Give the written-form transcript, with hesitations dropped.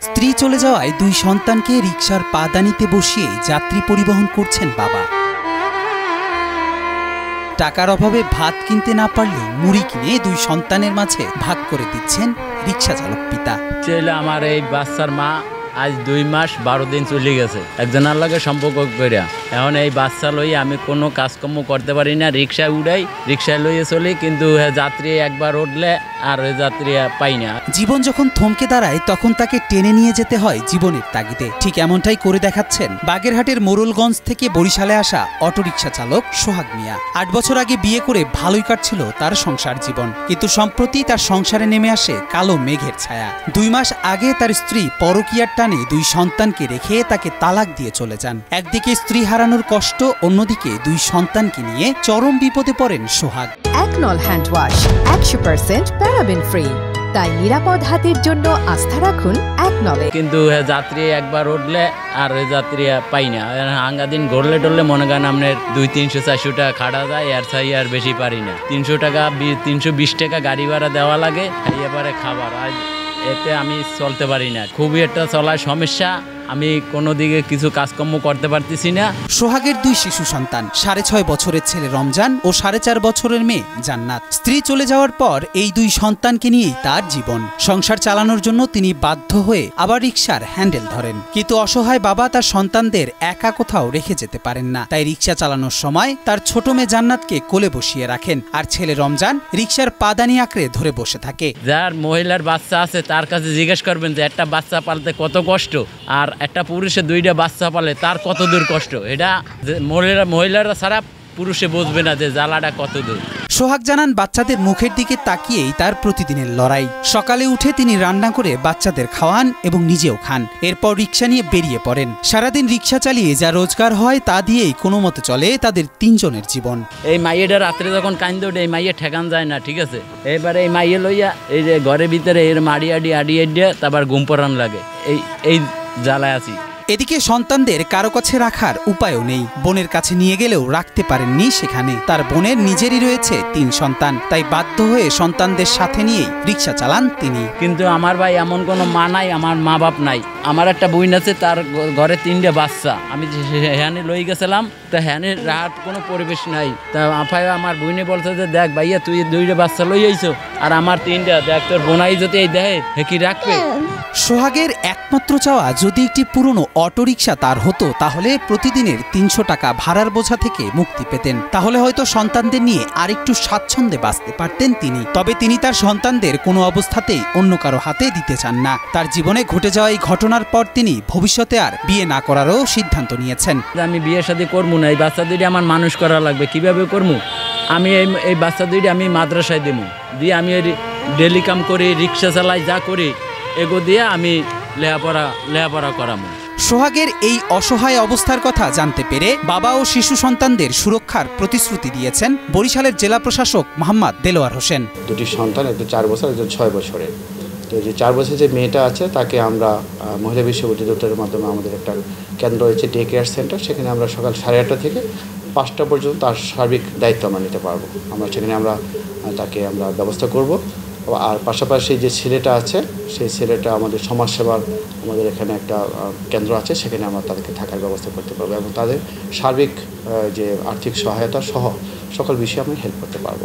স্ত্রী চলে যাওয়ায় দুই সন্তানকে রিকশার পাদানিতে বসিয়ে যাত্রী পরিবহন করছেন বাবা। টাকার অভাবে ভাত কিনতে না পারলেও মুড়ি কিনে দুই সন্তানের মাঝে ভাগ করে দিচ্ছেন রিকশা চালক পিতা। আমার এই বাচ্চার মা আজ 2 মাস 12 দিন চলে গেছে একজনের লগে সম্পর্ক করিয়া। এখন এই বাচ্চা লই আমি কোনো কাজকর্ম করতে পারি না, রিক্সায় উড়াই, রিক্সায় লইয়ে চলি, কিন্তু যাত্রী একবার উঠলে আর ওই যাত্রী পাই না। জীবন যখন থমকে দাঁড়ায় তখন তাকে টেনে নিয়ে যেতে হয় জীবনের তাগিদে। ঠিক এমনটাই করে দেখাচ্ছেন বাগেরহাটের মোরলগঞ্জ থেকে বরিশালে আসা অটোরিকশা চালক সোহাগ মিয়া। 8 বছর আগে বিয়ে করে ভালোই কাটছিল তার সংসার জীবন, কিন্তু সম্প্রতি তার সংসারে নেমে আসে কালো মেঘের ছায়া। 2 মাস আগে তার স্ত্রী পরকীয়ার টানে দুই সন্তানকে রেখে তাকে তালাক দিয়ে চলে যান। একদিকে স্ত্রী হারানোর কষ্ট, অন্যদিকে দুই সন্তানকে নিয়ে চরম বিপদে পড়েন সোহাগ। একনল হ্যান্ড ওয়াশ 100% প্যারাবেন ফ্রি, তাই নিরাপদ হাতের জন্য আস্থা রাখুন একনলে। কিন্তু যাত্রী একবার উঠলে আর ওই যাত্রী পাই না। আঙ্গা দিন ঘুরলে টরলে মনে করেন আপনার 200-400 টাকা খাটা যায়, আর চাই আর বেশি পারি না। 300 টাকা 320 টাকা গাড়ি ভাড়া দেওয়া লাগে, এবারে খাবার, আজ এতে আমি চলতে পারি না। খুবই একটা চলার সমস্যা, আমি কোনো দিকে কিছু কাজকর্ম করতে পারতেছি না। সোহাগের 2 শিশু সন্তান, 6.5 বছরের ছেলে রমজান ও 4.5 বছরের মেয়ে জান্নাত। স্ত্রী চলে যাওয়ার পর এই 2 সন্তানকে নিয়েই তার জীবন। সংসার চালানোর জন্য তিনি বাধ্য হয়ে আবার রিকশার হ্যান্ডেল ধরেন, কিন্তু অসহায় বাবা তার সন্তানদের একা কোথাও রেখে যেতে পারেন না। তাই রিকশা চালানোর সময় তার ছোট মেয়ে জান্নাতকে কোলে বসিয়ে রাখেন, আর ছেলে রমজান রিকশার পাদানি আঁকড়ে ধরে বসে থাকে। যার মহিলার বাচ্চা আছে তার কাছে জিজ্ঞেস করবেন যে একটা বাচ্চা পালতে কত কষ্ট, আর একটা পুরুষে 2টা বাচ্চা পালে তার কত দূর কষ্ট। এটা মহিলারা ছাড়া পুরুষে বুঝবে না যে জ্বালাটা কত দূর। সোহাগ জানান, বাচ্চাদের মুখের দিকে তাকিয়েই তার প্রতিদিনের লড়াই। সকালে উঠে তিনি রান্না করে বাচ্চাদের খাওয়ান এবং নিজেও খান, এরপর রিকশা নিয়ে বেরিয়ে পড়েন। সারাদিন রিকশা চালিয়ে যা রোজগার হয় তা দিয়েই কোনো মতে চলে তাদের 3 জনের জীবন। এই মাইয়েটা রাত্রে যখন কান্দে ওঠে, এই মাইয়ে ঠেকান যায় না, ঠিক আছে। এবারে এই মাইয়ে লইয়া এই যে ঘরের ভিতরে এর মাড়ি আডিয়ে তারপর ঘুম পড়ান লাগে, এই জ্বালায় আছি। এদিকে সন্তানদের কারো কাছে রাখার উপায়ও নেই। বোনের কাছে নিয়ে গেলেও রাখতে পারেননি সেখানে। তার বোনের নিজেরই রয়েছে 3 সন্তান, তাই বাধ্য হয়ে সন্তানদের সাথে নিয়েই রিকশা চালান তিনি। কিন্তু আমার ভাই এমন কোনো মা নাই, আমার মা বাপ নাই। আমার একটা বোন আছে, তার ঘরে 3টে বাচ্চা। আমি হ্যানে লই গেছিলাম, তা হ্যানের রাহাত কোনো পরিবেশ নাই। তা আফায় আমার বোনে বলছে যে দেখ ভাইয়া, তুই 2টা বাচ্চা লই আইছো, আর আমার 3টা, দেখ তোর বোনাই যদি এই দেহে হে কি রাখবে। সোহাগের একমাত্র চাওয়া যদি একটি পুরনো অটোরিকশা তার হতো, তাহলে প্রতিদিনের 300 টাকা ভাড়ার বোঝা থেকে মুক্তি পেতেন। তাহলে হয়তো সন্তানদের নিয়ে আরেকটু স্বাচ্ছন্দ্যে বাঁচতে পারতেন তিনি। তবে তিনি তার সন্তানদের কোনো অবস্থাতেই অন্য কারো হাতে দিতে চান না। তার জীবনে ঘটে যাওয়া এই ঘটনার পর তিনি ভবিষ্যতে আর বিয়ে না করারও সিদ্ধান্ত নিয়েছেন। আমি বিয়ের সাথে করবো না, এই বাচ্চা 2টা আমার মানুষ করা লাগবে। কিভাবে করবো? আমি এই বাচ্চা 2টা আমি মাদ্রাসায় দেবো, দিয়ে আমি ডেলি কাম করি, রিক্সা চালাই, যা করি এগো দিয়ে আমি লেখাপড়া করাবো। সোহাগের এই অসহায় অবস্থার কথা জানতে পেরে বাবা ও শিশু সন্তানদের সুরক্ষার প্রতিশ্রুতি দিয়েছেন বরিশালের জেলা প্রশাসক মোহাম্মদ দেলোয়ার হোসেন। 2টি সন্তান, একটা 4 বছর, একটা 6 বছরের। তো যে 4 বছরের যে মেয়েটা আছে তাকে আমরা মহিলা বিষয় অধিদপ্তরের মাধ্যমে আমাদের একটা কেন্দ্র রয়েছে, ডে কেয়ার সেন্টার। সেখানে আমরা সকাল 8:30 থেকে 5টা পর্যন্ত তার সার্বিক দায়িত্ব আমরা নিতে পারবো। সেখানে তাকে আমরা ব্যবস্থা করব। আর পাশাপাশি যে ছেলেটা আছে, সেই ছেলেটা আমাদের সমাজসেবার আমাদের এখানে একটা কেন্দ্র আছে, সেখানে আমরা তাদেরকে থাকার ব্যবস্থা করতে পারবো এবং তাদের সার্বিক যে আর্থিক সহায়তা সহ সকল বিষয়ে আমরা হেল্প করতে পারবো।